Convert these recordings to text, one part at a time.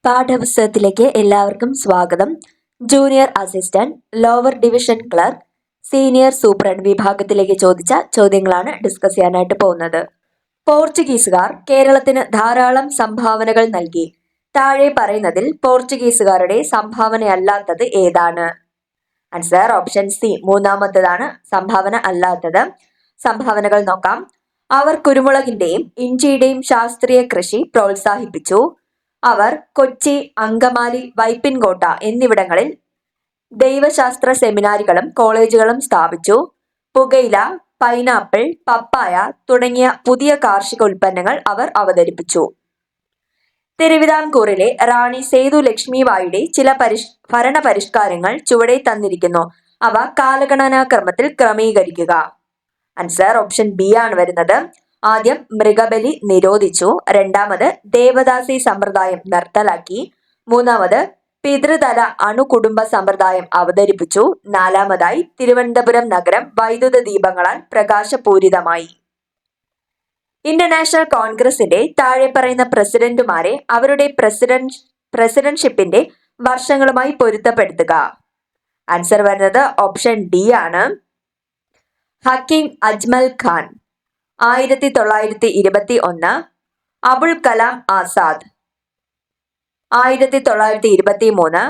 പാഠപുസ്തകത്തിലേക്ക് എല്ലാവർക്കും സ്വാഗതം. Junior assistant, lower division clerk, senior superintendent വിഭാഗത്തിലേക്ക് ചോദിച്ച ചോദ്യങ്ങളാണ് ഡിസ്കസ് ചെയ്യാനായിട്ട് പോകുന്നത്. പോർച്ചുഗീസുകാർ കേരളത്തിന് ധാരാളം സംഭാവനകൾ നൽകി. താഴെ പറയുന്നതിൽ പോർച്ചുഗീസുകാരുടെ സംഭാവനയല്ലാത്തത് ഏതാണ്? ആൻസർ ഓപ്ഷൻ സി, മൂന്നാമത്തതാണ് സംഭാവന അല്ലാത്തത്. സംഭാവനകൾ നോക്കാം. അവർ കുരുമുളകിന്റെയും ഇഞ്ചിയുടെയും ശാസ്ത്രീയ കൃഷി പ്രോത്സാഹിപ്പിച്ചു. അവർ കൊച്ചി, അങ്കമാലി, വൈപ്പിൻകോട്ട എന്നിവിടങ്ങളിൽ ദൈവശാസ്ത്ര സെമിനാരികളും കോളേജുകളും സ്ഥാപിച്ചു. പുകയില, പൈനാപ്പിൾ, പപ്പായ തുടങ്ങിയ പുതിയ കാർഷിക ഉൽപ്പന്നങ്ങൾ അവർ അവതരിപ്പിച്ചു. തിരുവിതാംകൂറിലെ റാണി സേതു ലക്ഷ്മിബായിയുടെ ചില ഭരണ പരിഷ്കാരങ്ങൾ ചുവടെ തന്നിരിക്കുന്നു. അവ കാലഗണനാക്രമത്തിൽ ക്രമീകരിക്കുക. ആൻസർ ഓപ്ഷൻ ബി ആണ് വരുന്നത്. ആദ്യം മൃഗബലി നിരോധിച്ചു. രണ്ടാമത് ദേവദാസി സമ്പ്രദായം നിർത്തലാക്കി. മൂന്നാമത് പിതൃതല അണുകുടുംബ സമ്പ്രദായം അവതരിപ്പിച്ചു. നാലാമതായി തിരുവനന്തപുരം നഗരം വൈദ്യുത ദീപങ്ങളാൽ പ്രകാശപൂരിതമായി. ഇന്റർനാഷണൽ കോൺഗ്രസിന്റെ താഴെ പറയുന്ന പ്രസിഡന്റുമാരെ അവരുടെ പ്രസിഡന്റ്ഷിപ്പിന്റെ വർഷങ്ങളുമായി പൊരുത്തപ്പെടുത്തുക. ആൻസർ വരുന്നത് ഓപ്ഷൻ ഡി ആണ്. ഹക്കീം അജ്മൽ ഖാൻ 1921, അബുൽ കലാം ആസാദ് 1923,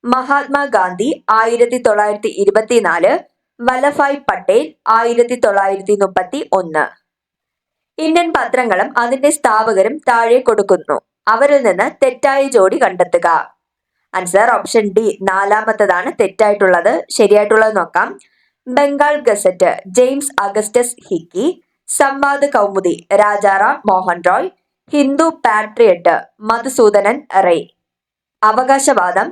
മഹാത്മാഗാന്ധി 1924, വല്ലഭായ് പട്ടേൽ 1931. ഇന്ത്യൻ പത്രങ്ങളും അതിന്റെ സ്ഥാപകരും താഴെ കൊടുക്കുന്നു. അവരിൽ നിന്ന് തെറ്റായ ജോഡി കണ്ടെത്തുക. ആൻസർ ഓപ്ഷൻ ഡി, നാലാമത്തതാണ് തെറ്റായിട്ടുള്ളത്. ശരിയായിട്ടുള്ളത് നോക്കാം. Bengal gazette James Augustus Hicky, Sambad Kaumudi Rajaram Mohan Roy, Hindu Patriot Madhusudanan Ray. അവകാശവാദം.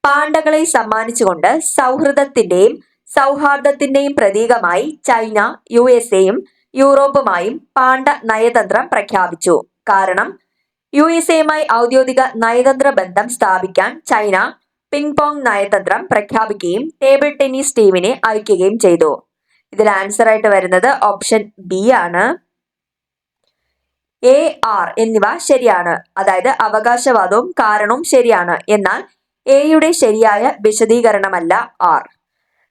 പാണ്ഡകളെ സമ്മാനിച്ചുകൊണ്ട് സൗഹൃദത്തിന്റെയും സൗഹാർദ്ദത്തിന്റെയും പ്രതീകമായി ചൈന USA-യും യൂറോപ്പുമായും പാണ്ഡ നയതന്ത്രം പ്രഖ്യാപിച്ചു. കാരണം USA-യുമായി ഔദ്യോഗിക നയതന്ത്ര ബന്ധം സ്ഥാപിക്കാൻ ചൈന പിങ് പോങ് നയതന്ത്രം പ്രഖ്യാപിക്കുകയും ടേബിൾ ടെന്നീസ് ടീമിനെ അയക്കുകയും ചെയ്തു. ഇതിൽ ആൻസർ ആയിട്ട് വരുന്നത് ഓപ്ഷൻ ബി ആണ്. AR എന്നിവ ശരിയാണ്. അതായത് അവകാശവാദവും കാരണവും ശരിയാണ്. എന്നാൽ എയുടെ ശരിയായ വിശദീകരണമല്ല ആർ.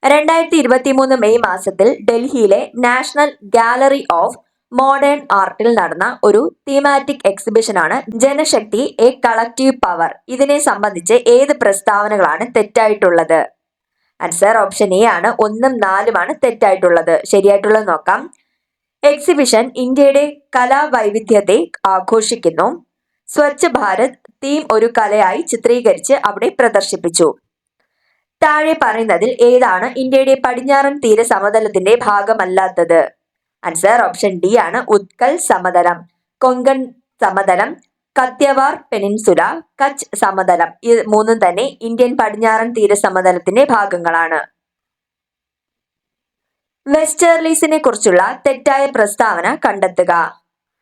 2023 മെയ് മാസത്തിൽ ഡൽഹിയിലെ നാഷണൽ ഗാലറി ഓഫ് മോഡേൺ ആർട്ടിൽ നടന്ന ഒരു തീമാറ്റിക് എക്സിബിഷനാണ് ജനശക്തി എ കളക്റ്റീവ് പവർ. ഇതിനെ സംബന്ധിച്ച് ഏത് പ്രസ്താവനകളാണ് തെറ്റായിട്ടുള്ളത്? ആൻസർ ഓപ്ഷൻ എ ആണ്. 1ഉം 4ഉമാണ് തെറ്റായിട്ടുള്ളത്. ശരിയായിട്ടുള്ളത് നോക്കാം. എക്സിബിഷൻ ഇന്ത്യയുടെ കലാവൈവിധ്യത്തെ ആഘോഷിക്കുന്നു. സ്വച്ഛ് ഭാരത് തീം ഒരു കലയായി ചിത്രീകരിച്ച് അവിടെ പ്രദർശിപ്പിച്ചു. താഴെ പറയുന്നതിൽ ഏതാണ് ഇന്ത്യയുടെ പടിഞ്ഞാറൻ തീര സമതലത്തിന്റെ ഭാഗമല്ലാത്തത്? ആൻസർ ഓപ്ഷൻ ഡി ആണ്. ഉത്കൽ സമതലം, കൊങ്കൺ സമതലം, കത്യവാർ പെനിൻസുല, കച്ച് സമതലം. ഇത് മൂന്നും തന്നെ ഇന്ത്യൻ പടിഞ്ഞാറൻ തീര സമതലത്തിന്റെ ഭാഗങ്ങളാണ്. വെസ്റ്റേർലീസിനെ കുറിച്ചുള്ള തെറ്റായ പ്രസ്താവന കണ്ടെത്തുക.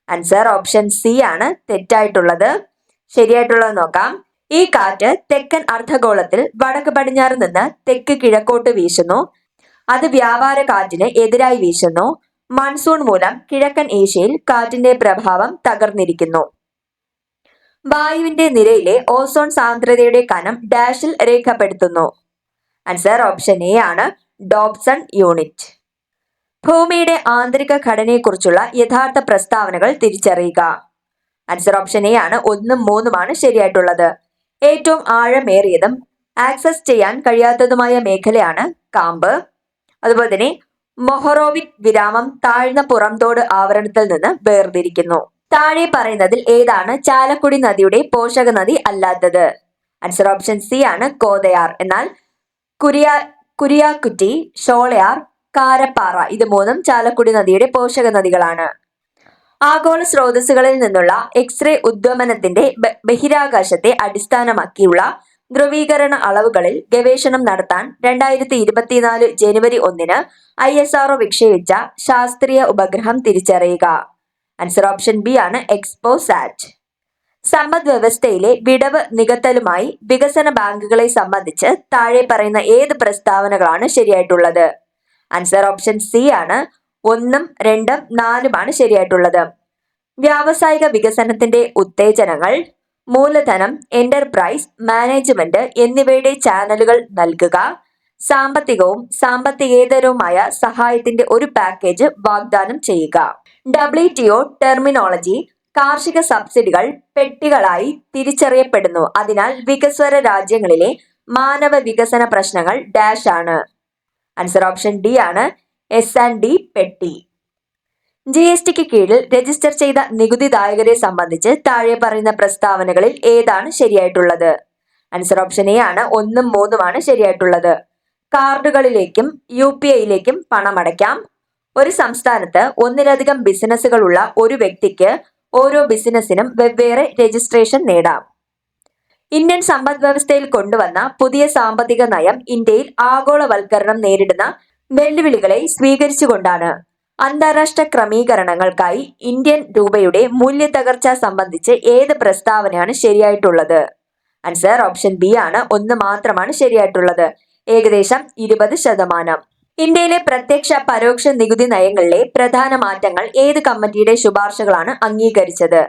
ആൻസർ ഓപ്ഷൻ സി ആണ് തെറ്റായിട്ടുള്ളത്. ശരിയായിട്ടുള്ളത് നോക്കാം. ഈ കാറ്റ് തെക്കൻ അർദ്ധഗോളത്തിൽ വടക്ക് പടിഞ്ഞാറ് നിന്ന് തെക്ക് കിഴക്കോട്ട് വീശുന്നു. അത് വ്യാപാര കാറ്റിന് എതിരായി വീശുന്നു. മൺസൂൺ മൂലം കിഴക്കൻ ഏഷ്യയിൽ കാറ്റിന്റെ പ്രഭാവം തകർന്നിരിക്കുന്നു. വായുവിന്റെ നിരയിലെ ഓസോൺ സാന്ദ്രതയുടെ കനം ഡാഷിൽ രേഖപ്പെടുത്തുന്നു. ആൻസർ ഓപ്ഷൻ എ ആണ്. Dobson unit. ഭൂമിയുടെ ആന്തരിക ഘടനയെക്കുറിച്ചുള്ള യഥാർത്ഥ പ്രസ്താവനകൾ തിരിച്ചറിയുക. ആൻസർ ഓപ്ഷൻ എ ആണ്. 1ഉം 3ഉമാണ് ശരിയായിട്ടുള്ളത്. ഏറ്റവും ആഴമേറിയതും ആക്സസ് ചെയ്യാൻ കഴിയാത്തതുമായ മേഖലയാണ് കാമ്പ്. അതുപോലെ തന്നെ മൊഹറോവിക് വിരാമം താഴ്ന്ന പുറംതോട് ആവരണത്തിൽ നിന്ന് വേർതിരിക്കുന്നു. താഴെ പറയുന്നതിൽ ഏതാണ് ചാലക്കുടി നദിയുടെ പോഷക നദി അല്ലാത്തത്? ആൻസർ ഓപ്ഷൻ സി ആണ്. കോതയാർ. എന്നാൽ കുരിയാക്കുറ്റി, ഷോളയാർ, കാരപ്പാറ ഇത് മൂന്നും ചാലക്കുടി നദിയുടെ പോഷക നദികളാണ്. ആഗോള സ്രോതസ്സുകളിൽ നിന്നുള്ള എക്സ്റേ ഉദ്വമനത്തിന്റെ ബഹിരാകാശത്തെ അടിസ്ഥാനമാക്കിയുള്ള ധ്രുവീകരണ അളവുകളിൽ ഗവേഷണം നടത്താൻ 2024 ജനുവരി 1 ISRO വിക്ഷേപിച്ച ശാസ്ത്രീയ ഉപഗ്രഹം തിരിച്ചറിയുക. ആൻസർ ഓപ്ഷൻ ബി ആണ്. എക്സ്പോസാറ്റ്. സമ്പദ് വ്യവസ്ഥയിലെ വിടവ് നികത്തലുമായി വികസന ബാങ്കുകളെ സംബന്ധിച്ച് താഴെ പറയുന്ന ഏത് പ്രസ്താവനകളാണ് ശരിയായിട്ടുള്ളത്? ആൻസർ ഓപ്ഷൻ സി ആണ്. 1ഉം 2ഉം 4ഉമാണ് ശരിയായിട്ടുള്ളത്. വ്യാവസായിക വികസനത്തിന്റെ ഉത്തേജനങ്ങൾ മൂലധനം, എന്റർപ്രൈസ്, മാനേജ്മെന്റ് എന്നിവയുടെ ചാനലുകൾ നൽകുക, സാമ്പത്തികവും സാമ്പത്തികേതരവുമായ സഹായത്തിന്റെ ഒരു പാക്കേജ് വാഗ്ദാനം ചെയ്യുക. WTO ടെർമിനോളജി കാർഷിക സബ്സിഡികൾ പെട്ടികളായി തിരിച്ചറിയപ്പെടുന്നു. അതിനാൽ വികസ്വര രാജ്യങ്ങളിലെ മാനവ വികസന പ്രശ്നങ്ങൾ ഡാഷ് ആണ്. ആൻസർ ഓപ്ഷൻ ഡി ആണ്, S&D പെട്ടി. GSTക്ക് കീഴിൽ രജിസ്റ്റർ ചെയ്ത നികുതിദായകരെ സംബന്ധിച്ച് താഴെ പറയുന്ന പ്രസ്താവനകളിൽ ഏതാണ് ശരിയായിട്ടുള്ളത്? ആൻസർ ഓപ്ഷൻ എ ആണ്, 1ഉം 3ഉമാണ് ശരിയായിട്ടുള്ളത്. കാർഡുകളിലേക്കും UPIയിലേക്കും പണമടയ്ക്കാം. ഒരു സംസ്ഥാനത്ത് ഒന്നിലധികം ബിസിനസ്സുകളുള്ള ഒരു വ്യക്തിക്ക് ഓരോ ബിസിനസ്സിനും വെവ്വേറെ രജിസ്ട്രേഷൻ നേടാം. ഇന്ത്യൻ സമ്പദ് വ്യവസ്ഥയിൽ കൊണ്ടുവന്ന പുതിയ സാമ്പത്തിക നയം ഇന്ത്യയിൽ ആഗോളവൽക്കരണം നേരിടുന്ന വെല്ലുവിളികളെ സ്വീകരിച്ചുകൊണ്ടാണ്. അന്താരാഷ്ട്ര ക്രമീകരണങ്ങൾക്കായി ഇന്ത്യൻ രൂപയുടെ മൂല്യത്തകർച്ച സംബന്ധിച്ച് ഏത് പ്രസ്താവനയാണ് ശരിയായിട്ടുള്ളത്? ആൻസർ ഓപ്ഷൻ ബി ആണ്, 1 മാത്രമാണ് ശരിയായിട്ടുള്ളത്. ഏകദേശം 20%. ഇന്ത്യയിലെ പ്രത്യക്ഷ പരോക്ഷ നികുതി നയങ്ങളിലെ പ്രധാന മാറ്റങ്ങൾ ഏത് കമ്മിറ്റിയുടെ ശുപാർശകളാണ് അംഗീകരിച്ചത്?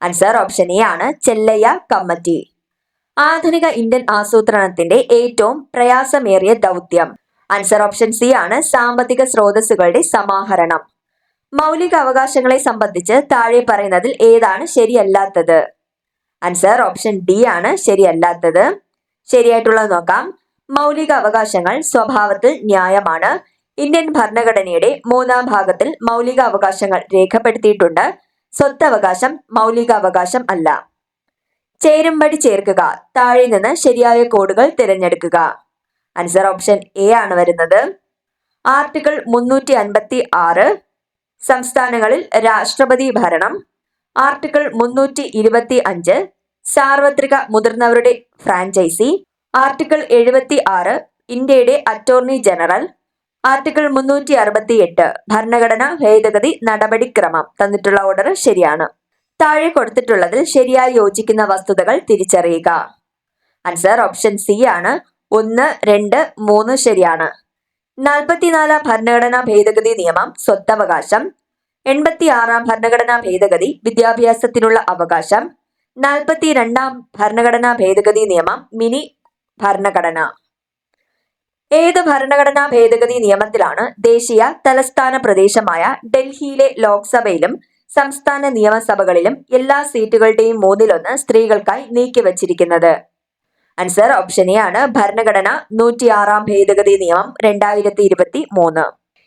ആൻസർ ഓപ്ഷൻ എ ആണ്, ചെല്ലയ്യ കമ്മിറ്റി. ആധുനിക ഇന്ത്യൻ ആസൂത്രണത്തിന്റെ ഏറ്റവും പ്രയാസമേറിയ ദൗത്യം? ആൻസർ ഓപ്ഷൻ സി ആണ്, സാമ്പത്തിക സ്രോതസ്സുകളുടെ സമാഹരണം. മൗലിക അവകാശങ്ങളെ സംബന്ധിച്ച് താഴെ പറയുന്നതിൽ ഏതാണ് ശരിയല്ലാത്തത്? ആൻസർ ഓപ്ഷൻ ഡി ആണ്, ശരിയല്ലാത്തത്. ശരിയായിട്ടുള്ളത് നോക്കാം. മൗലിക അവകാശങ്ങൾ സ്വഭാവത്തിൽ ന്യായമാണ്. ഇന്ത്യൻ ഭരണഘടനയുടെ 3ാം ഭാഗത്തിൽ മൗലിക അവകാശങ്ങൾ രേഖപ്പെടുത്തിയിട്ടുണ്ട്. സ്വത്തവകാശം മൗലിക അവകാശം അല്ല. ചേരുംപടി ചേർക്കുക. താഴെ നിന്ന് ശരിയായ കോഡുകൾ തിരഞ്ഞെടുക്കുക. ആൻസർ ഓപ്ഷൻ എ ആണ് വരുന്നത്. ആർട്ടിക്കിൾ 356 സംസ്ഥാനങ്ങളിൽ രാഷ്ട്രപതി ഭരണം. ആർട്ടിക്കിൾ 325 സാർവത്രിക മുതിർന്നവരുടെ ഫ്രാഞ്ചൈസി. ആർട്ടിക്കിൾ 76 ഇന്ത്യയുടെ അറ്റോർണി ജനറൽ. ആർട്ടിക്കിൾ 368 ഭരണഘടനാ ഭേദഗതി നടപടിക്രമം. തന്നിട്ടുള്ള ഓർഡർ ശരിയാണ്. താഴെ കൊടുത്തിട്ടുള്ളതിൽ ശരിയായി യോജിക്കുന്ന വസ്തുതകൾ തിരിച്ചറിയുക. ആൻസർ ഓപ്ഷൻ സി ആണ്, 1, 2, 3 ശരിയാണ്. 44 ഭരണഘടനാ ഭേദഗതി നിയമം സ്വത്തവകാശം. 86 ഭരണഘടനാ ഭേദഗതി വിദ്യാഭ്യാസത്തിനുള്ള അവകാശം. 42 ഭരണഘടനാ ഭേദഗതി നിയമം മിനി ഭരണഘടന. ഏത് ഭരണഘടനാ ഭേദഗതി നിയമത്തിലാണ് ദേശീയ തലസ്ഥാന പ്രദേശമായ ഡൽഹിയിലെ ലോക്സഭയിലും സംസ്ഥാന നിയമസഭകളിലും എല്ലാ സീറ്റുകളുടെയും 1/3 സ്ത്രീകൾക്കായി നീക്കിവച്ചിരിക്കുന്നത്? ആൻസർ ഓപ്ഷൻ എ ആണ്, ഭരണഘടന 106 ഭേദഗതി നിയമം 2023.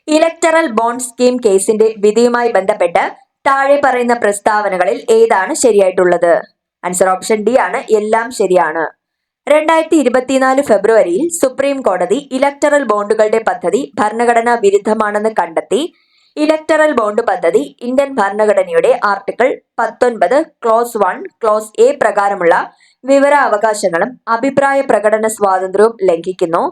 ഇലക്ടറൽ ബോണ്ട് സ്കീം കേസിന്റെ വിധിയുമായി ബന്ധപ്പെട്ട് താഴെ പറയുന്ന പ്രസ്താവനകളിൽ ഏതാണ് ശരിയായിട്ടുള്ളത്? ആൻസർ ഓപ്ഷൻ ഡി ആണ്, എല്ലാം ശരിയാണ്. 2024 ഫെബ്രുവരിയിൽ സുപ്രീം കോടതി ഇലക്ടറൽ ബോണ്ടുകളുടെ പദ്ധതി ഭരണഘടനാ വിരുദ്ധമാണെന്ന് കണ്ടെത്തി. ഇലക്ടറൽ ബോണ്ട് പദ്ധതി ഇന്ത്യൻ ഭരണഘടനയുടെ ആർട്ടിക്കിൾ 19 ക്ലോസ് 1 ക്ലോസ് എ പ്രകാരമുള്ള വിവരാവകാശങ്ങളും അഭിപ്രായ പ്രകടന സ്വാതന്ത്ര്യവും ലംഘിക്കുന്നു.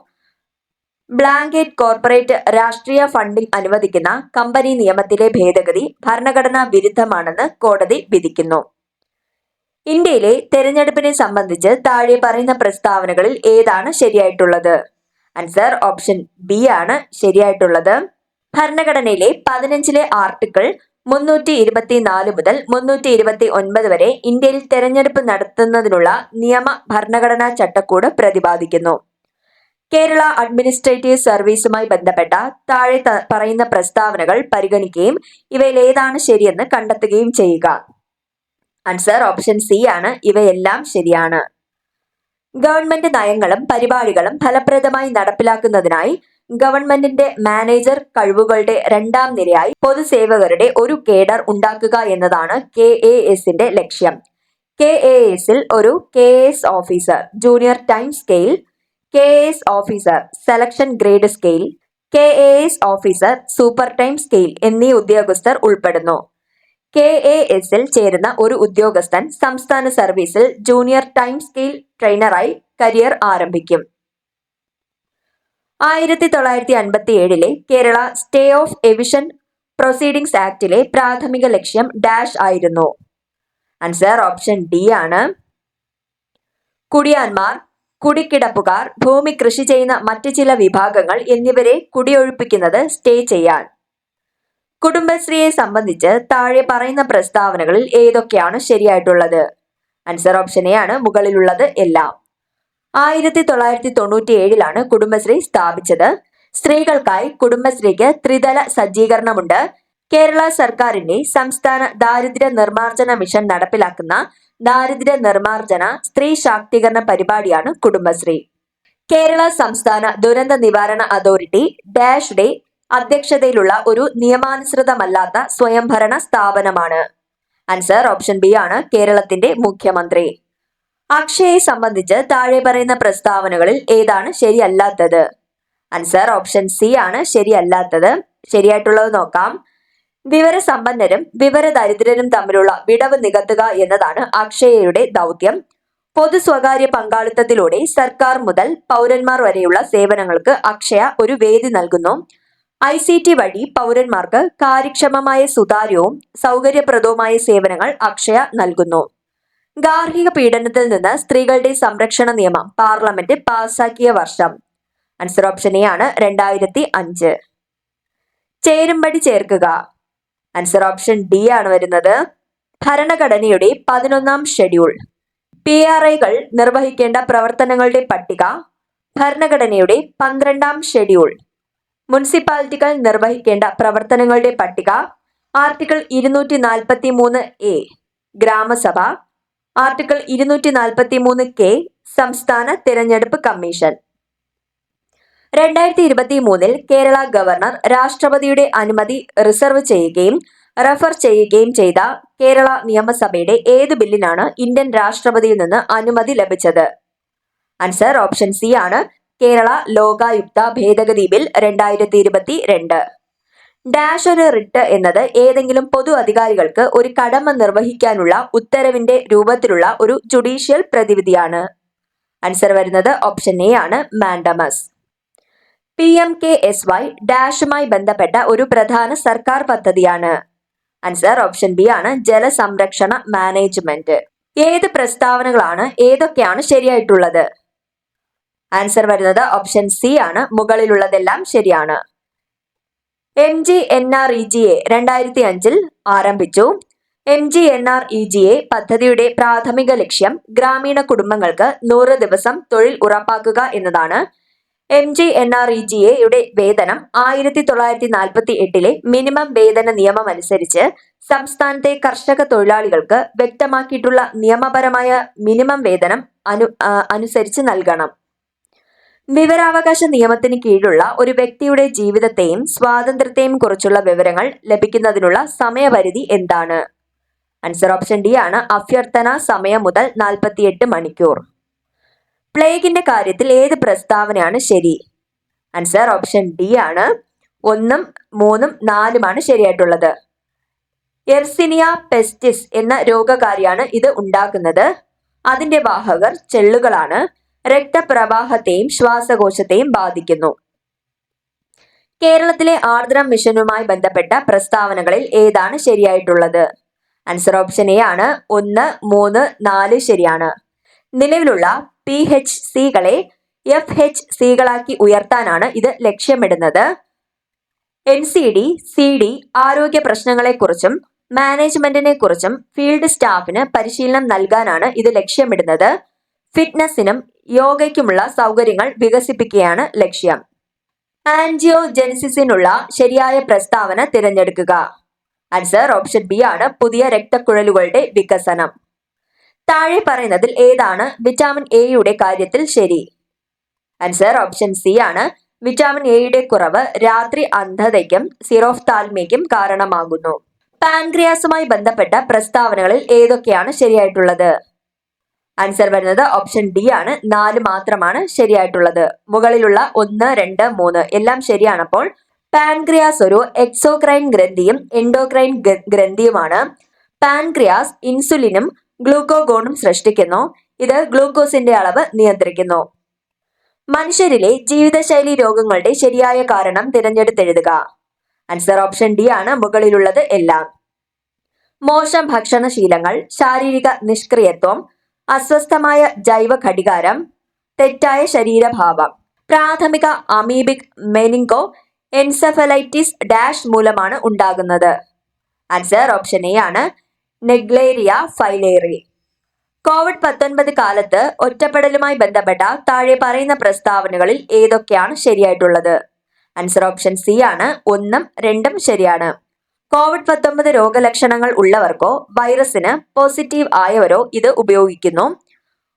ബ്ലാങ്കറ്റ് കോർപ്പറേറ്റ് രാഷ്ട്രീയ ഫണ്ടിംഗ് അനുവദിക്കുന്ന കമ്പനി നിയമത്തിലെ ഭേദഗതി ഭരണഘടനാ വിരുദ്ധമാണെന്ന് കോടതി വിധിക്കുന്നു. ഇന്ത്യയിലെ തെരഞ്ഞെടുപ്പിനെ സംബന്ധിച്ച് താഴെ പറയുന്ന പ്രസ്താവനകളിൽ ഏതാണ് ശരിയായിട്ടുള്ളത്? ആൻസർ ഓപ്ഷൻ ബി ആണ്, ശരിയായിട്ടുള്ളത്. ഭരണഘടനയിലെ 15ലെ ആർട്ടിക്കിൾ 324 മുതൽ 329 വരെ ഇന്ത്യയിൽ തെരഞ്ഞെടുപ്പ് നടത്തുന്നതിനുള്ള നിയമ ഭരണഘടനാ ചട്ടക്കൂട് പ്രതിപാദിക്കുന്നു. കേരള അഡ്മിനിസ്ട്രേറ്റീവ് സർവീസുമായി ബന്ധപ്പെട്ട താഴെ പറയുന്ന പ്രസ്താവനകൾ പരിഗണിക്കുകയും ഇവയിൽ ഏതാണ് ശരിയെന്ന് കണ്ടെത്തുകയും ചെയ്യുക. ആൻസർ ഓപ്ഷൻ സി ആണ്, ഇവയെല്ലാം ശരിയാണ്. ഗവൺമെന്റ് നയങ്ങളും പരിപാടികളും ഫലപ്രദമായി നടപ്പിലാക്കുന്നതിനായി ഗവൺമെന്റിന്റെ മാനേജർ കഴിവുകളുടെ 2ാം നിരയായി പൊതുസേവകരുടെ ഒരു കേഡർ ഉണ്ടാക്കുക എന്നതാണ് KASന്റെ ലക്ഷ്യം. KASൽ ഒരു KAS officer, junior time scale, KAS officer, selection grade scale, KAS officer, super time scale എന്നീ ഉദ്യോഗസ്ഥർ ഉൾപ്പെടുന്നു. KASൽ ചേരുന്ന ഒരു ഉദ്യോഗസ്ഥൻ സംസ്ഥാന സർവീസിൽ ജൂനിയർ ടൈം സ്കെയിൽ ട്രെയിനറായി കരിയർ ആരംഭിക്കും. 1957ലെ Kerala stay of eviction proceedings ആക്ടിലെ പ്രാഥമിക ലക്ഷ്യം ഡാഷ് ആയിരുന്നു? ആൻസർ ഓപ്ഷൻ ഡി ആണ്. കുടിയാന്മാർ, കുടിക്കിടപ്പുകാർ, ഭൂമി കൃഷി ചെയ്യുന്ന മറ്റ് ചില വിഭാഗങ്ങൾ എന്നിവരെ കുടിയൊഴിപ്പിക്കുന്നത് സ്റ്റേ ചെയ്യാൻ. കുടുംബശ്രീയെ സംബന്ധിച്ച് താഴെ പറയുന്ന പ്രസ്താവനകളിൽ ഏതൊക്കെയാണ് ശരിയായിട്ടുള്ളത്? ആൻസർ ഓപ്ഷൻ എ ആണ് മുകളിലുള്ളത് എല്ലാം. 1997 കുടുംബശ്രീ സ്ഥാപിച്ചത്. സ്ത്രീകൾക്കായി കുടുംബശ്രീക്ക് ത്രിതല സജ്ജീകരണമുണ്ട്. കേരള സർക്കാരിന്റെ സംസ്ഥാന ദാരിദ്ര്യ നിർമ്മാർജ്ജന മിഷൻ നടപ്പിലാക്കുന്ന ദാരിദ്ര്യ നിർമ്മാർജ്ജന സ്ത്രീ ശാക്തീകരണ പരിപാടിയാണ് കുടുംബശ്രീ. കേരള സംസ്ഥാന ദുരന്ത നിവാരണ അതോറിറ്റി ഡാഷ്യുടെ അധ്യക്ഷതയിലുള്ള ഒരു നിയമാനുസൃതമല്ലാത്ത സ്വയംഭരണ സ്ഥാപനമാണ്. ആൻസർ ഓപ്ഷൻ ബി ആണ് കേരളത്തിന്റെ മുഖ്യമന്ത്രി. അക്ഷയെ സംബന്ധിച്ച് താഴെ പറയുന്ന പ്രസ്താവനകളിൽ ഏതാണ് ശരിയല്ലാത്തത്? ആൻസർ ഓപ്ഷൻ സി ആണ് ശരിയല്ലാത്തത്. ശരിയായിട്ടുള്ളത് നോക്കാം. വിവരസമ്പന്നരും വിവരദരിദ്രരും തമ്മിലുള്ള വിടവ് നികത്തുക എന്നതാണ് അക്ഷയയുടെ ദൗത്യം. പൊതു സ്വകാര്യ പങ്കാളിത്തത്തിലൂടെ സർക്കാർ മുതൽ പൗരന്മാർ വരെയുള്ള സേവനങ്ങൾക്ക് അക്ഷയ ഒരു വേദി നൽകുന്നു. ICT വഴി പൗരന്മാർക്ക് കാര്യക്ഷമമായ സുതാര്യവും സൗകര്യപ്രദവുമായ സേവനങ്ങൾ അക്ഷയ നൽകുന്നു. ഗാർഹിക പീഡനത്തിൽ നിന്ന് സ്ത്രീകളുടെ സംരക്ഷണ നിയമം പാർലമെന്റ് പാസാക്കിയ വർഷം? ആൻസർ ഓപ്ഷൻ എ ആണ് 2005. ചേരുംപടി ചേർക്കുക. ആൻസർ ഓപ്ഷൻ ഡി ആണ് വരുന്നത്. ഭരണഘടനയുടെ 11ാം ഷെഡ്യൂൾ. PRIകൾ നിർവഹിക്കേണ്ട പ്രവർത്തനങ്ങളുടെ പട്ടിക. ഭരണഘടനയുടെ 12ാം ഷെഡ്യൂൾ. മുനിസിപ്പാലിറ്റികൾ നിർവഹിക്കേണ്ട പ്രവർത്തനങ്ങളുടെ പട്ടിക. ആർട്ടിക്കിൾ 243A ഗ്രാമസഭ. ആർട്ടിക്കിൾ 243K സംസ്ഥാന തിരഞ്ഞെടുപ്പ് കമ്മീഷൻ. 2023 കേരള ഗവർണർ രാഷ്ട്രപതിയുടെ അനുമതി റിസർവ് ചെയ്യുകയും റഫർ ചെയ്യുകയും ചെയ്ത കേരള നിയമസഭയുടെ ഏത് ബില്ലിനാണ് ഇന്ത്യൻ രാഷ്ട്രപതിയിൽ നിന്ന് അനുമതി ലഭിച്ചത്? ആൻസർ ഓപ്ഷൻ സി ആണ് കേരള ലോകായുക്ത ഭേദഗതി ബിൽ 2022. ഡാഷ് ഒരു റിട്ട് എന്നത് ഏതെങ്കിലും പൊതു അധികാരികൾക്ക് ഒരു കടമ നിർവഹിക്കാനുള്ള ഉത്തരവിന്റെ രൂപത്തിലുള്ള ഒരു ജുഡീഷ്യൽ പ്രതിവിധിയാണ്. ആൻസർ വരുന്നത് ഓപ്ഷൻ എ ആണ് മാൻഡമസ്. PMKSY ഡാഷുമായി ബന്ധപ്പെട്ട ഒരു പ്രധാന സർക്കാർ പദ്ധതിയാണ്. ആൻസർ ഓപ്ഷൻ ബി ആണ് ജലസംരക്ഷണ മാനേജ്മെന്റ്. ഏത് പ്രസ്താവനകളാണ് ഏതൊക്കെയാണ് ശരിയായിട്ടുള്ളത്? ആൻസർ വരുന്നത് ഓപ്ഷൻ സി ആണ് മുകളിലുള്ളതെല്ലാം ശരിയാണ്. MGNREGA 2005 ആരംഭിച്ചു. MGNREGA പദ്ധതിയുടെ പ്രാഥമിക ലക്ഷ്യം ഗ്രാമീണ കുടുംബങ്ങൾക്ക് 100 ദിവസം തൊഴിൽ ഉറപ്പാക്കുക എന്നതാണ്. MGNREGA വേതനം 1948 മിനിമം വേതന നിയമം അനുസരിച്ച് സംസ്ഥാനത്തെ കർഷക തൊഴിലാളികൾക്ക് വ്യക്തമാക്കിയിട്ടുള്ള നിയമപരമായ മിനിമം വേതനം അനുസരിച്ച് നൽകണം. വിവരാവകാശ നിയമത്തിന് കീഴിലുള്ള ഒരു വ്യക്തിയുടെ ജീവിതത്തെയും സ്വാതന്ത്ര്യത്തെയും കുറിച്ചുള്ള വിവരങ്ങൾ ലഭിക്കുന്നതിനുള്ള സമയപരിധി എന്താണ്? ആൻസർ ഓപ്ഷൻ ഡി ആണ് അഭ്യർത്ഥന സമയം മുതൽ 48 മണിക്കൂർ. പ്ലേഗിന്റെ കാര്യത്തിൽ ഏത് പ്രസ്താവനയാണ് ശരി? ആൻസർ ഓപ്ഷൻ ഡി ആണ് 1, 3, 4 ശരിയായിട്ടുള്ളത്. എർസിനിയ പെസ്റ്റിസ് എന്ന രോഗകാരിയാണ് ഇത് ഉണ്ടാക്കുന്നത്. അതിന്റെ വാഹകർ ചെള്ളുകളാണ്. രക്തപ്രവാഹത്തെയും ശ്വാസകോശത്തെയും ബാധിക്കുന്നു. കേരളത്തിലെ ആർദ്രം മിഷനുമായി ബന്ധപ്പെട്ട പ്രസ്താവനകളിൽ ഏതാണ് ശരിയായിട്ടുള്ളത്? ആൻസർ ഓപ്ഷൻ എ ആണ് 1, 3, 4 ശരിയാണ്. നിലവിലുള്ള PHCകളെ FHCകളാക്കി ഉയർത്താനാണ് ഇത് ലക്ഷ്യമിടുന്നത്. NCD, CD ആരോഗ്യ പ്രശ്നങ്ങളെക്കുറിച്ചും മാനേജ്മെന്റിനെ കുറിച്ചും ഫീൽഡ് സ്റ്റാഫിന് പരിശീലനം നൽകാനാണ് ഇത് ലക്ഷ്യമിടുന്നത്. ഫിറ്റ്നസിനും യോഗയ്ക്കുമുള്ള സൗകര്യങ്ങൾ വികസിപ്പിക്കുകയാണ് ലക്ഷ്യം. ആൻജിയോജെനിസിസിനുള്ള ശരിയായ പ്രസ്താവന തിരഞ്ഞെടുക്കുക. ആൻസർ ഓപ്ഷൻ ബി ആണ് പുതിയ രക്തക്കുഴലുകളുടെ വികസനം. താഴെ പറയുന്നതിൽ ഏതാണ് വിറ്റാമിൻ എയുടെ കാര്യത്തിൽ ശരി? ആൻസർ ഓപ്ഷൻ സി ആണ് വിറ്റാമിൻ എയുടെ കുറവ് രാത്രി അന്ധതയ്ക്കും സിറോഫ്താൽമിയയ്ക്കും കാരണമാകുന്നു. പാൻക്രിയാസുമായി ബന്ധപ്പെട്ട പ്രസ്താവനകളിൽ ഏതൊക്കെയാണ് ശരിയായിട്ടുള്ളത്? ആൻസർ വരുന്നത് ഓപ്ഷൻ ഡി ആണ് 4 മാത്രമാണ് ശരിയായിട്ടുള്ളത്. മുകളിലുള്ള 1, 2, 3 എല്ലാം ശരിയാണപ്പോൾ പാൻക്രിയാസ് ഒരു എക്സോക്രൈൻ ഗ്രന്ഥിയും എൻഡോക്രൈൻ ഗ്രന്ഥിയുമാണ്. പാൻക്രിയാസ് ഇൻസുലിനും ഗ്ലൂക്കോഗോണും സൃഷ്ടിക്കുന്നു. ഇത് ഗ്ലൂക്കോസിന്റെ അളവ് നിയന്ത്രിക്കുന്നു. മനുഷ്യരിലെ ജീവിതശൈലി രോഗങ്ങളുടെ ശരിയായ കാരണം തിരഞ്ഞെടുത്തെഴുതുക. ആൻസർ ഓപ്ഷൻ ഡി ആണ് മുകളിലുള്ളത് എല്ലാം. മോശം ഭക്ഷണശീലങ്ങൾ, ശാരീരിക നിഷ്ക്രിയത്വം, അസ്വസ്ഥമായ ജൈവ ഘടികാരം, തെറ്റായ ശരീരഭാവം. പ്രാഥമിക അമീബിക് മെനിങ്കോ എൻസെഫലൈറ്റിസ് ഡാഷ് മൂലമാണ് ഉണ്ടാകുന്നത്. ആൻസർ ഓപ്ഷൻ എ ആണ് നെഗ്ലേരിയ ഫൈലേറി. COVID-19 കാലത്ത് ഒറ്റപ്പെടലുമായി ബന്ധപ്പെട്ട താഴെ പറയുന്ന പ്രസ്താവനകളിൽ ഏതൊക്കെയാണ് ശരിയായിട്ടുള്ളത്? ആൻസർ ഓപ്ഷൻ സി ആണ്. 1ഉം 2ഉം ശരിയാണ്. COVID-19 രോഗലക്ഷണങ്ങൾ ഉള്ളവർക്കോ വൈറസിന് പോസിറ്റീവ് ആയവരോ ഇത് ഉപയോഗിക്കുന്നു.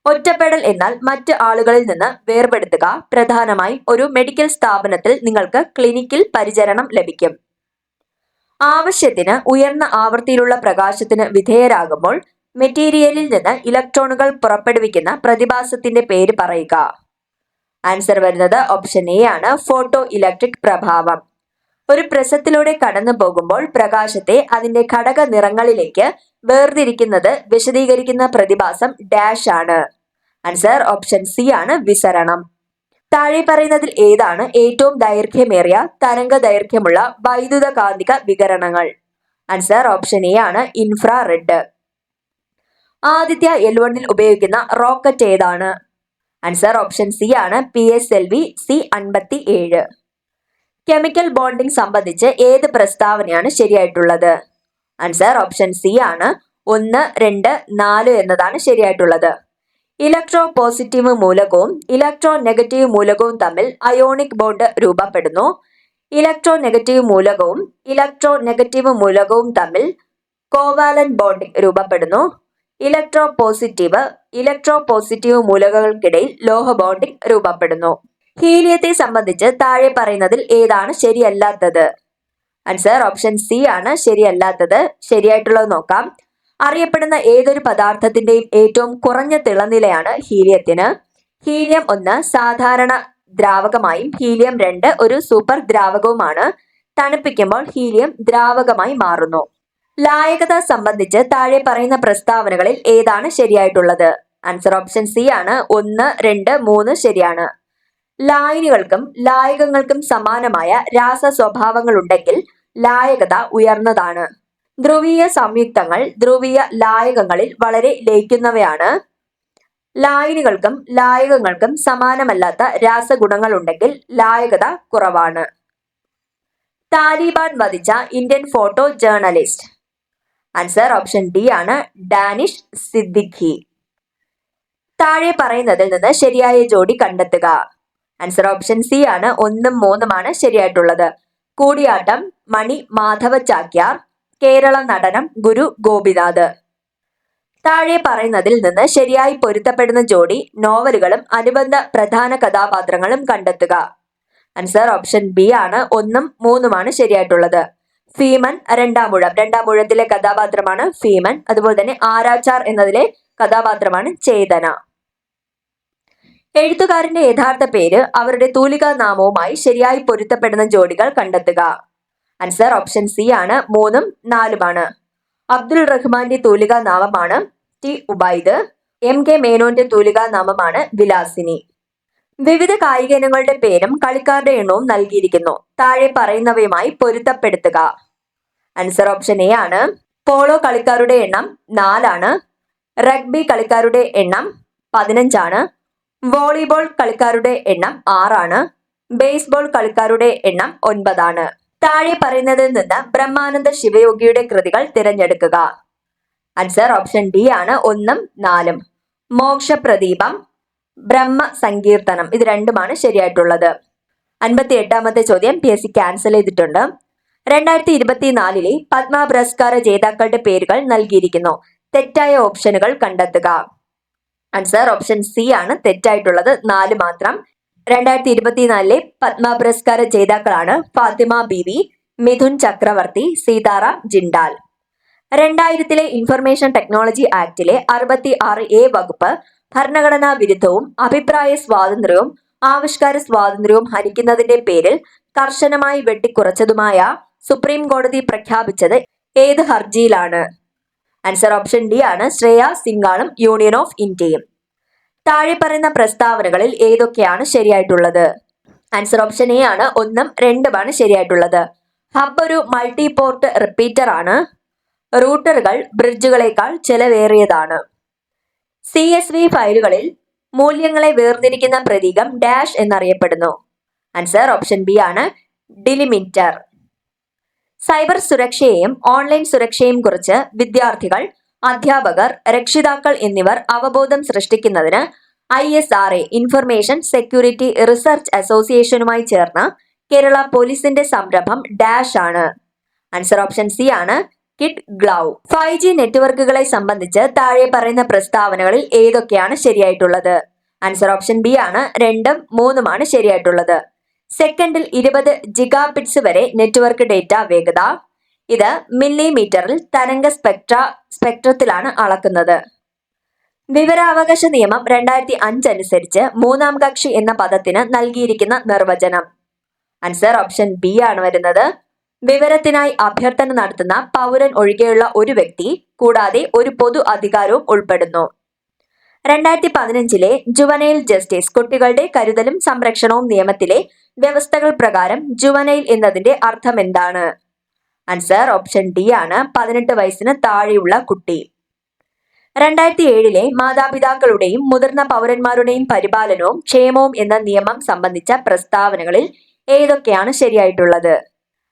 ഒറ്റപ്പെടൽ എന്നാൽ മറ്റ് ആളുകളിൽ നിന്ന് വേർപെടുത്തുക. പ്രധാനമായും ഒരു മെഡിക്കൽ സ്ഥാപനത്തിൽ നിങ്ങൾക്ക് ക്ലിനിക്കിൽ പരിചരണം ലഭിക്കും. ആവശ്യത്തിന് ഉയർന്ന ആവൃത്തിയിലുള്ള പ്രകാശത്തിന് വിധേയരാകുമ്പോൾ മെറ്റീരിയലിൽ നിന്ന് ഇലക്ട്രോണുകൾ പുറപ്പെടുവിക്കുന്ന പ്രതിഭാസത്തിന്റെ പേര് പറയുക. ആൻസർ വരുന്നത് ഓപ്ഷൻ എ ആണ്. ഫോട്ടോ ഇലക്ട്രിക് പ്രഭാവം. ഒരു പ്രസത്തിലൂടെ കടന്നു പോകുമ്പോൾ പ്രകാശത്തെ അതിന്റെ ഘടക നിറങ്ങളിലേക്ക് വേർതിരിക്കുന്നത് വിശദീകരിക്കുന്ന പ്രതിഭാസം ഡാഷ് ആണ്. ആൻസർ ഓപ്ഷൻ സി ആണ്. വിസരണം. താഴെ പറയുന്നതിൽ ഏതാണ് ഏറ്റവും ദൈർഘ്യമേറിയ തരംഗ ദൈർഘ്യമുള്ള വൈദ്യുതകാന്തിക വികിരണങ്ങൾ? ആൻസർ ഓപ്ഷൻ എ ആണ്. ഇൻഫ്രാറെഡ്. ആദിത്യ L1 ഉപയോഗിക്കുന്ന റോക്കറ്റ് ഏതാണ്? ആൻസർ ഓപ്ഷൻ സി ആണ്. PSLV C-57. കെമിക്കൽ ബോണ്ടിംഗ് സംബന്ധിച്ച് ഏത് പ്രസ്താവനയാണ് ശരിയായിട്ടുള്ളത്? ആൻസർ ഓപ്ഷൻ സി ആണ്. 1, 2, 4 എന്നതാണ് ശരിയായിട്ടുള്ളത്. ഇലക്ട്രോ പോസിറ്റീവ് മൂലകവും ഇലക്ട്രോ നെഗറ്റീവ് മൂലകവും തമ്മിൽ അയോണിക് ബോണ്ട് രൂപപ്പെടുന്നു. ഇലക്ട്രോ നെഗറ്റീവ് മൂലകവും തമ്മിൽ കോവാലന്റ് ബോണ്ടിംഗ് രൂപപ്പെടുന്നു. ഇലക്ട്രോ പോസിറ്റീവ് മൂലകങ്ങൾക്കിടയിൽ ലോഹ ബോണ്ടിംഗ് രൂപപ്പെടുന്നു. ഹീലിയത്തെ സംബന്ധിച്ച് താഴെ പറയുന്നതിൽ ഏതാണ് ശരിയല്ലാത്തത്? ആൻസർ ഓപ്ഷൻ സി ആണ്. ശരിയല്ലാത്തത്. ശരിയായിട്ടുള്ളത് നോക്കാം. അറിയപ്പെടുന്ന ഏതൊരു പദാർത്ഥത്തിന്റെയും ഏറ്റവും കുറഞ്ഞ തിളനിലയാണ് ഹീലിയത്തിന്. ഹീലിയം 1 സാധാരണ ദ്രാവകമായും ഹീലിയം 2 ഒരു സൂപ്പർ ദ്രാവകവുമാണ്. തണുപ്പിക്കുമ്പോൾ ഹീലിയം ദ്രാവകമായി മാറുന്നു. ലായകത സംബന്ധിച്ച് താഴെ പറയുന്ന പ്രസ്താവനകളിൽ ഏതാണ് ശരിയായിട്ടുള്ളത്? ആൻസർ ഓപ്ഷൻ സി ആണ്. 1, 2, 3 ശരിയാണ്. ലായനികൾക്കും ലായകങ്ങൾക്കും സമാനമായ രാസ സ്വഭാവങ്ങളുണ്ടെങ്കിൽ ലായകത ഉയർന്നതാണ്. ധ്രുവീയ സംയുക്തങ്ങൾ ധ്രുവീയ ലായകങ്ങളിൽ വളരെ ലയിക്കുന്നവയാണ്. ലായനികൾക്കും ലായകങ്ങൾക്കും സമാനമല്ലാത്ത രാസഗുണങ്ങൾ ഉണ്ടെങ്കിൽ ലായകത കുറവാണ്. താലിബാൻ വധിച്ച Indian photo journalist? Answer option D ആണ്. ഡാനിഷ് സിദ്ദിഖി. താഴെ പറയുന്നതിൽ നിന്ന് ശരിയായ ജോഡി കണ്ടെത്തുക. ആൻസർ ഓപ്ഷൻ സി ആണ്. 1ഉം 3ഉം ആണ് ശരിയായിട്ടുള്ളത്. കൂടിയാട്ടം മണി മാധവ ചാക്യാർ. കേരള നടനം ഗുരു ഗോപിനാഥ്. താഴെ പറയുന്നതിൽ നിന്ന് ശരിയായി പൊരുത്തപ്പെടുന്ന ജോഡി നോവലുകളും അനുബന്ധ പ്രധാന കഥാപാത്രങ്ങളും കണ്ടെത്തുക. ആൻസർ ഓപ്ഷൻ ബി ആണ്. 1ഉം 3ഉം ആണ് ശരിയായിട്ടുള്ളത്. ഭീമൻ രണ്ടാം ഊഴത്തിലെ കഥാപാത്രമാണ് ഭീമൻ. അതുപോലെ തന്നെ ആരാച്ചാർ എന്നതിലെ കഥാപാത്രമാണ് ചേതന. എഴുത്തുകാരന്റെ യഥാർത്ഥ പേര് അവരുടെ തൂലികാ നാമവുമായി ശരിയായി പൊരുത്തപ്പെടുന്ന ജോഡികൾ കണ്ടെത്തുക. ആൻസർ ഓപ്ഷൻ സി ആണ്. 3ഉം 4ഉം ആണ്. അബ്ദുൾ റഹ്മാന്റെ തൂലികാ നാമമാണ് ടി ഉബൈദ്. MK മേനോന്റെ തൂലികാ നാമമാണ് വിലാസിനി. വിവിധ കായിക ഇനങ്ങളുടെ പേരും കളിക്കാരുടെ എണ്ണവും നൽകിയിരിക്കുന്നു. താഴെ പറയുന്നവയുമായി പൊരുത്തപ്പെടുത്തുക. ആൻസർ ഓപ്ഷൻ എ ആണ്. പോളോ കളിക്കാരുടെ എണ്ണം 4 ആണ്. റഗ്ബി കളിക്കാരുടെ എണ്ണം 15 ആണ്. വോളിബോൾ കളിക്കാരുടെ എണ്ണം 6 ആണ്. ബേസ്ബോൾ കളിക്കാരുടെ എണ്ണം 9 ആണ്. താഴെ പറയുന്നതിൽ നിന്ന് ബ്രഹ്മാനന്ദ ശിവയോഗിയുടെ കൃതികൾ തിരഞ്ഞെടുക്കുക. ആൻസർ ഓപ്ഷൻ ഡി ആണ്. 1ഉം 4ഉം. മോക്ഷപ്രദീപം, ബ്രഹ്മ സങ്കീർത്തനം ഇത് രണ്ടുമാണ് ശരിയായിട്ടുള്ളത്. 58ാമത്തെ ചോദ്യം PSC ക്യാൻസൽ ചെയ്തിട്ടുണ്ട്. 2024 പത്മ പുരസ്കാര ജേതാക്കളുടെ പേരുകൾ നൽകിയിരിക്കുന്നു. തെറ്റായ ഓപ്ഷനുകൾ കണ്ടെത്തുക. ആൻസർ ഓപ്ഷൻ സി ആണ്. തെറ്റായിട്ടുള്ളത് 4 മാത്രം. 2024 പത്മ പുരസ്കാര ജേതാക്കളാണ് ഫാത്തിമ ബീവി, മിഥുൻ ചക്രവർത്തി, സീതാറാം ജിണ്ടാൽ. 2000 ഇൻഫർമേഷൻ ടെക്നോളജി ആക്ടിലെ 66A വകുപ്പ് ഭരണഘടനാ വിരുദ്ധവും അഭിപ്രായ സ്വാതന്ത്ര്യവും ആവിഷ്കാര സ്വാതന്ത്ര്യവും ഹനിക്കുന്നതിന്റെ പേരിൽ കർശനമായി വെട്ടിക്കുറച്ചതുമായ സുപ്രീം കോടതി പ്രഖ്യാപിച്ചത് ഏത് ഹർജിയിലാണ്? ആൻസർ ഓപ്ഷൻ ഡി ആണ്. ശ്രേയ സിംഗാളും യൂണിയൻ ഓഫ് ഇന്ത്യയും. താഴെ പറയുന്ന പ്രസ്താവനകളിൽ ഏതൊക്കെയാണ് ശരിയായിട്ടുള്ളത്? ആൻസർ ഓപ്ഷൻ എ ആണ്. 1ഉം 2ഉം ആണ് ശരിയായിട്ടുള്ളത്. ഹബ് ഒരു മൾട്ടി പോർട്ട് റിപ്പീറ്റർ ആണ്. റൂട്ടറുകൾ ബ്രിഡ്ജുകളേക്കാൾ ചെലവേറിയതാണ്. CSV ഫയലുകളിൽ മൂല്യങ്ങളെ വേർതിരിക്കുന്ന പ്രതീകം ഡാഷ് എന്നറിയപ്പെടുന്നു. ആൻസർ ഓപ്ഷൻ ബി ആണ്. ഡിലിമിറ്റർ. സൈബർ സുരക്ഷയെയും ഓൺലൈൻ സുരക്ഷയെയും കുറിച്ച് വിദ്യാർത്ഥികൾ അധ്യാപകർ, രക്ഷിതാക്കൾ എന്നിവർ അവബോധം സൃഷ്ടിക്കുന്നതിന് ISRA ഇൻഫർമേഷൻ സെക്യൂരിറ്റി റിസർച്ച് അസോസിയേഷനുമായി ചേർന്ന് കേരള പോലീസിന്റെ സംരംഭം ഡാഷ് ആണ്. ആൻസർ ഓപ്ഷൻ സി ആണ് കിഡ് ഗ്ലൗ. 5G നെറ്റ്വർക്കുകളെ സംബന്ധിച്ച് താഴെ പറയുന്ന പ്രസ്താവനകളിൽ ഏതൊക്കെയാണ് ശരിയായിട്ടുള്ളത്? ആൻസർ ഓപ്ഷൻ ബി ആണ് 2ഉം 3ഉമാണ് ശരിയായിട്ടുള്ളത്. സെക്കൻഡിൽ 20 ജിഗാബിറ്റ്സ് വരെ നെറ്റ്വർക്ക് ഡേറ്റ വേഗത. ഇത് മില്ലിമീറ്ററിൽ തരംഗ സ്പെക്ട്രത്തിലാണ് അളക്കുന്നത്. വിവരാവകാശ നിയമം 2005 അനുസരിച്ച് മൂന്നാം കക്ഷി എന്ന പദത്തിന് നൽകിയിരിക്കുന്ന നിർവചനം. ആൻസർ ഓപ്ഷൻ ബി ആണ് വരുന്നത്. വിവരത്തിനായി അഭ്യർത്ഥന നടത്തുന്ന പൗരൻ ഒഴികെയുള്ള ഒരു വ്യക്തി കൂടാതെ ഒരു പൊതു അധികാരവും ഉൾപ്പെടുന്നു. 2015 ജുവനൈൽ ജസ്റ്റിസ് കുട്ടികളുടെ കരുതലും സംരക്ഷണവും നിയമത്തിലെ വ്യവസ്ഥകൾ പ്രകാരം ജുവനൈൽ എന്നതിന്റെ അർത്ഥം എന്താണ്? ആൻസർ ഓപ്ഷൻ ഡി ആണ് 18 വയസ്സിന് താഴെയുള്ള കുട്ടി. 2007 മാതാപിതാക്കളുടെയും മുതിർന്ന പൗരന്മാരുടെയും പരിപാലനവും ക്ഷേമവും എന്ന നിയമം സംബന്ധിച്ച പ്രസ്താവനകളിൽ ഏതൊക്കെയാണ് ശരിയായിട്ടുള്ളത്?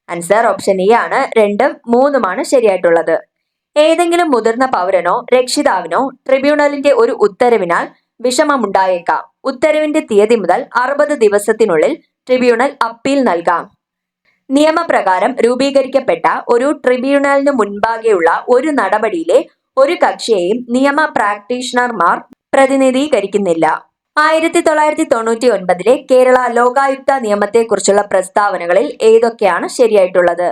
ആൻസർ ഓപ്ഷൻ എ ആണ് 2ഉം 3ഉമാണ് ശരിയായിട്ടുള്ളത്. ഏതെങ്കിലും മുതിർന്ന പൗരനോ രക്ഷിതാവിനോ ട്രിബ്യൂണലിന്റെ ഒരു ഉത്തരവിനാൽ വിഷമമുണ്ടായേക്കാം. ഉത്തരവിന്റെ തീയതി മുതൽ 60 ദിവസത്തിനുള്ളിൽ ട്രിബ്യൂണൽ അപ്പീൽ നൽകാം. നിയമപ്രകാരം രൂപീകരിക്കപ്പെട്ട ഒരു ട്രിബ്യൂണലിന് മുൻപാകെയുള്ള ഒരു നടപടിയിലെ ഒരു കക്ഷിയെയും നിയമ പ്രാക്ടീഷണർമാർ പ്രതിനിധീകരിക്കുന്നില്ല. 1999 കേരള ലോകായുക്ത നിയമത്തെക്കുറിച്ചുള്ള പ്രസ്താവനകളിൽ ഏതൊക്കെയാണ് ശരിയായിട്ടുള്ളത്?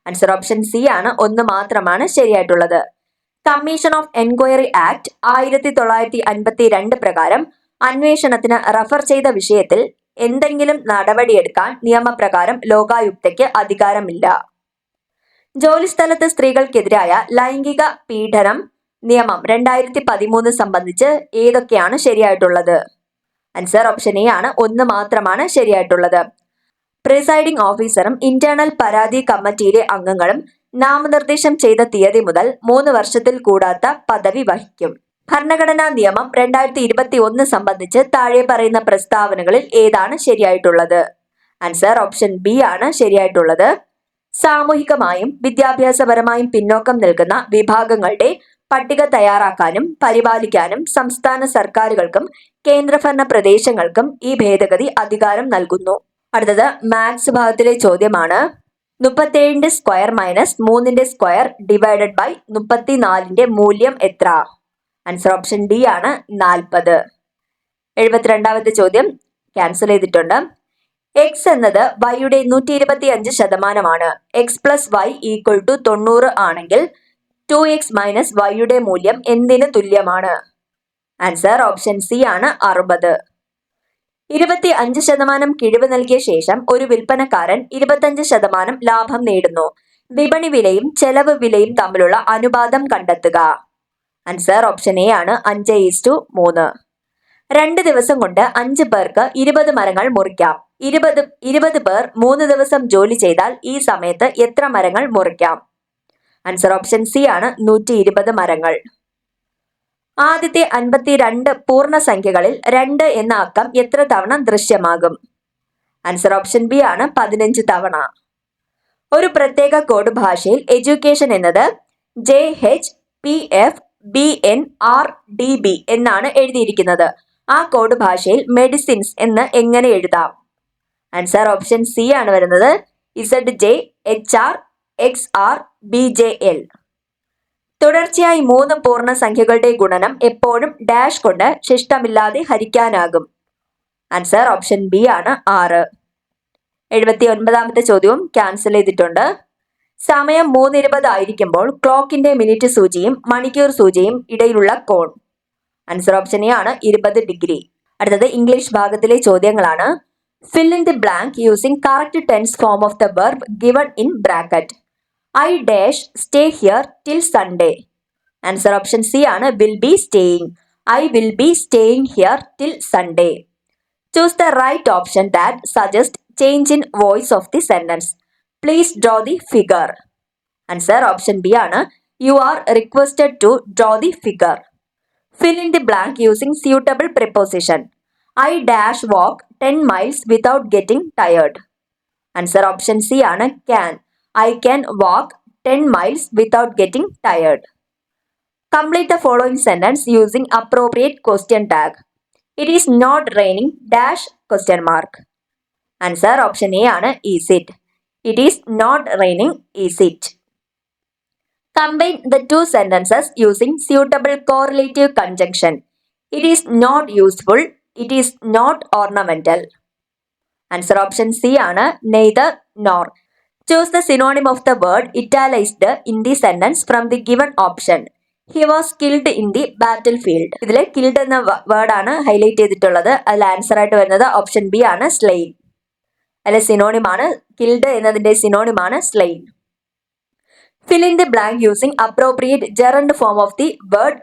ആൻസർ ഓപ്ഷൻ സി ആണ് 1 മാത്രമാണ് ശരിയായിട്ടുള്ളത്. കമ്മീഷൻ ഓഫ് എൻക്വയറി ആക്ട് 1952 പ്രകാരം അന്വേഷണത്തിന് റഫർ ചെയ്ത വിഷയത്തിൽ എന്തെങ്കിലും നടപടിയെടുക്കാൻ നിയമപ്രകാരം ലോകായുക്തയ്ക്ക് അധികാരമില്ല. ജോലിസ്ഥലത്ത് സ്ത്രീകൾക്കെതിരായ ലൈംഗിക പീഡനം നിയമം 2013 സംബന്ധിച്ച് ഏതൊക്കെയാണ് ശരിയായിട്ടുള്ളത്? ആൻസർ ഓപ്ഷൻ എ ആണ് 1 മാത്രമാണ് ശരിയായിട്ടുള്ളത്. പ്രിസൈഡിംഗ് ഓഫീസറും ഇന്റേണൽ പരാതി കമ്മിറ്റിയിലെ അംഗങ്ങളും നാമനിർദ്ദേശം ചെയ്ത തീയതി മുതൽ 3 വർഷത്തിൽ കൂടാത്ത പദവി വഹിക്കും. ഭരണഘടനാ നിയമം 2021 സംബന്ധിച്ച് താഴെ പറയുന്ന പ്രസ്താവനകളിൽ ഏതാണ് ശരിയായിട്ടുള്ളത്? ആൻസർ ഓപ്ഷൻ ബി ആണ് ശരിയായിട്ടുള്ളത്. സാമൂഹികമായും വിദ്യാഭ്യാസപരമായും പിന്നോക്കം നിൽക്കുന്ന വിഭാഗങ്ങളുടെ പട്ടിക തയ്യാറാക്കാനും പരിപാലിക്കാനും സംസ്ഥാന സർക്കാരുകൾക്കും കേന്ദ്രഭരണ പ്രദേശങ്ങൾക്കും ഈ ഭേദഗതി അധികാരം നൽകുന്നു. അടുത്തത് മാത്സ് ഭാഗത്തിലെ ചോദ്യമാണ്. 37ന്റെ സ്ക്വയർ മൈനസ് 3ന്റെ സ്ക്വയർ ഡിവൈഡഡ് ബൈ 34ന്റെ മൂല്യം എത്ര? ആൻസർ ഓപ്ഷൻ ഡി ആണ് 40. 72ാമത്തെ ചോദ്യം ക്യാൻസൽ ചെയ്തിട്ടുണ്ട്. എക്സ് എന്നത് വൈയുടെ 125% x plus y equal to 90 ആണെങ്കിൽ 2x മൈനസ് വൈയുടെ മൂല്യം എന്തിന് തുല്യമാണ്? ആൻസർ ഓപ്ഷൻ സി ആണ് 60. 25% കിഴിവ് നൽകിയ ശേഷം ഒരു വിൽപ്പനക്കാരൻ 25% ലാഭം നേടുന്നു. വിപണി വിലയും ചെലവ് വിലയും തമ്മിലുള്ള അനുപാതം കണ്ടെത്തുക. ആൻസർ ഓപ്ഷൻ എ ആണ് 5:3. 2 ദിവസം കൊണ്ട് 5 പേർക്ക് 20 മരങ്ങൾ മുറിക്കാം. 20 പേർ 3 ദിവസം ജോലി ചെയ്താൽ ഈ സമയത്ത് എത്ര മരങ്ങൾ മുറിക്കാം? ആൻസർ ഓപ്ഷൻ സി ആണ് 120 മരങ്ങൾ. ആദ്യത്തെ 52 പൂർണ്ണസംഖ്യകളിൽ 2 എന്ന അക്കം എത്ര തവണ ദൃശ്യമാകും? ആൻസർ ഓപ്ഷൻ ബി ആണ് 15 തവണ. ഒരു പ്രത്യേക കോഡ് ഭാഷയിൽ എഡ്യൂക്കേഷൻ എന്നത് JHPFBNRDB എന്നാണ് എഴുതിയിരിക്കുന്നത്. ആ കോഡ് ഭാഷയിൽ മെഡിസിൻസ് എന്ന് എങ്ങനെ എഴുതാം? ആൻസർ ഓപ്ഷൻ സി ആണ് വരുന്നത് ZJHRXRBJL. തുടർച്ചയായി 3 പൂർണ്ണ സംഖ്യകളുടെ ഗുണനം എപ്പോഴും ഡാഷ് കൊണ്ട് ശിഷ്ടമില്ലാതെ ഹരിക്കാനാകും. ആൻസർ ഓപ്ഷൻ ബി ആണ് 6. 79ാമത്തെ ചോദ്യവും ക്യാൻസൽ ചെയ്തിട്ടുണ്ട്. സമയം 3:20 ആയിരിക്കുമ്പോൾ ക്ലോക്കിന്റെ മിനിറ്റ് സൂചിയും മണിക്കൂർ സൂചിയും ഇടയിലുള്ള കോൺ. ആൻസർ ഓപ്ഷൻ എ ആണ് 20 ഡിഗ്രി. അടുത്തത് ഇംഗ്ലീഷ് ഭാഗത്തിലെ ചോദ്യങ്ങളാണ്. Fill in the blank using correct tense form of the verb given in bracket. I dash stay here till Sunday. Answer option C ആണ് will be staying. I will be staying here till Sunday. Choose the right option that suggests change in voice of the sentence. Please draw the figure. Answer option B ആണ് you are requested to draw the figure. Fill in the blank using suitable preposition. I dash walk 10 miles without getting tired. Answer option C ആണ് can. I can walk 10 miles without getting tired. Complete the following sentence using appropriate question tag. It is not raining dash question mark. Answer option A ആണ് is it. It is not raining is it. Combine the two sentences using suitable correlative conjunction. It is not useful. It is not ornamental. Answer option C ആണ് neither nor. Choose the synonym of the word italicized in the sentence from the given option. He was killed in the battlefield. ഇതിലെ killed എന്ന word ആണ് highlight ചെയ്തിട്ടുള്ളത്. അതിൽ answer ആയിട്ട് വരുന്നത് option B ആണ് slain. അതിലെ സിനോണിം ആണ് killed എന്നതിന്റെ സിനോണിം ആണ് slain. Fill in the blank using appropriate gerund form of the word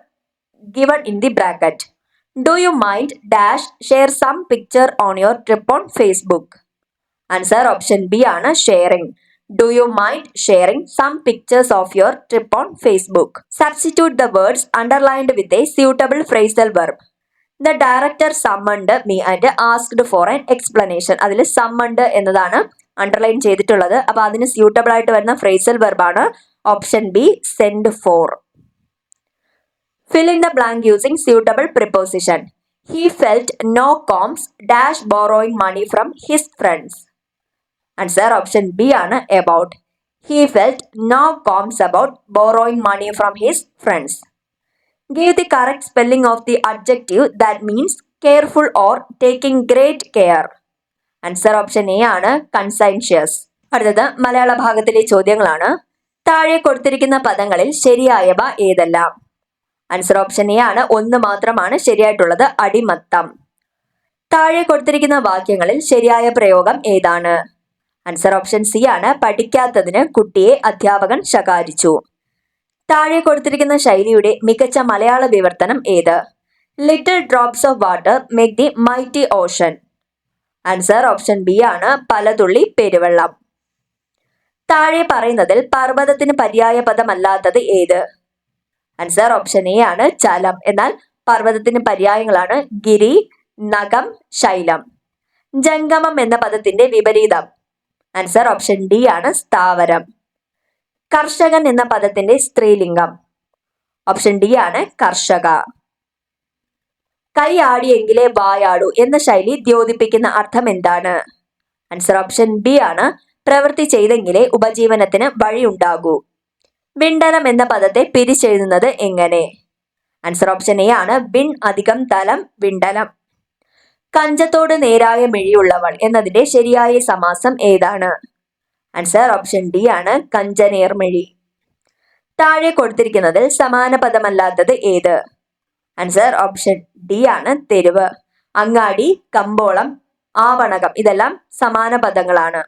given in the bracket. Do you mind dash share some picture on your trip on Facebook? Answer option B ആണ് sharing. Do you mind sharing some pictures of your trip on Facebook? Substitute the words underlined with a suitable phrasal verb. The director summoned me and asked for an explanation. അതിൽ summoned എന്നതാണ് underline ചെയ്തിട്ടുള്ളത്. അപ്പോൾ അതിന് suitable ആയിട്ട് വരുന്ന phrasal വെർബാണ് option B send for. Fill in the blank using suitable preposition. He felt no qualms dash borrowing money from his friends. Answer option B ആണ് about. He felt no qualms about borrowing money from his friends. Give the correct spelling of the adjective that means careful or taking great care. Answer option A ആണ് conscientious. അടുത്തത് മലയാള ഭാഗത്തിലെ ചോദ്യങ്ങളാണ്. താഴെ കൊടുത്തിരിക്കുന്ന പദങ്ങളിൽ ശരിയായവ ഏതെല്ലാം? Answer option A ആണ് ഒന്ന് മാത്രമാണ് ശരിയായിട്ടുള്ളത്, അടിമത്തം. താഴെ കൊടുത്തിരിക്കുന്ന വാക്യങ്ങളിൽ ശരിയായ പ്രയോഗം ഏതാണ്? ആൻസർ ഓപ്ഷൻ സി ആണ് പഠിക്കാത്തതിന് കുട്ടിയെ അധ്യാപകൻ ശകാരിച്ചു. താഴെ കൊടുത്തിരിക്കുന്ന ശൈലിയുടെ മികച്ച മലയാള വിവർത്തനം ഏത്? Little drops of water make the mighty Ocean. Answer option B ആണ് പലതുള്ളി പെരുവെള്ളം. താഴെ പറയുന്നതിൽ പർവ്വതത്തിന് പര്യായ പദമല്ലാത്തത് ഏത്? ആൻസർ ഓപ്ഷൻ എ ആണ് ചലം. എന്നാൽ പർവ്വതത്തിന് പര്യായങ്ങളാണ് ഗിരി, നഗം, ശൈലം. ജംഗമം എന്ന പദത്തിന്റെ വിപരീതം? ആൻസർ ഓപ്ഷൻ ഡി ആണ് സ്ഥാവരം. കർഷകൻ എന്ന പദത്തിന്റെ സ്ത്രീലിംഗം? ഓപ്ഷൻ ഡി ആണ് കർഷക. കൈ ആടിയെങ്കിലേ വായാടൂ എന്ന ശൈലി ദ്യോതിപ്പിക്കുന്ന അർത്ഥം എന്താണ്? ആൻസർ ഓപ്ഷൻ ബി ആണ് പ്രവൃത്തി ചെയ്തെങ്കിലേ ഉപജീവനത്തിന് വഴിയുണ്ടാകൂ. വിണ്ടലം എന്ന പദത്തെ പിരിച്ചെഴുതുന്നത് എങ്ങനെ? ആൻസർ ഓപ്ഷൻ എ ആണ് വിൺ അധികം തലം വിണ്ടലം. കഞ്ചത്തോട് നേരായ മിഴിയുള്ളവൾ എന്നതിന്റെ ശരിയായ സമാസം ഏതാണ്? ആൻസർ ഓപ്ഷൻ ഡി ആണ് കഞ്ചനേർമിഴി. താഴെ കൊടുത്തിരിക്കുന്നതിൽ സമാന പദമല്ലാത്തത് ഏത്? ആൻസർ ഓപ്ഷൻ ഡി ആണ് തെരുവ്. അങ്ങാടി, കമ്പോളം, ആവണകം ഇതെല്ലാം സമാന പദങ്ങളാണ്.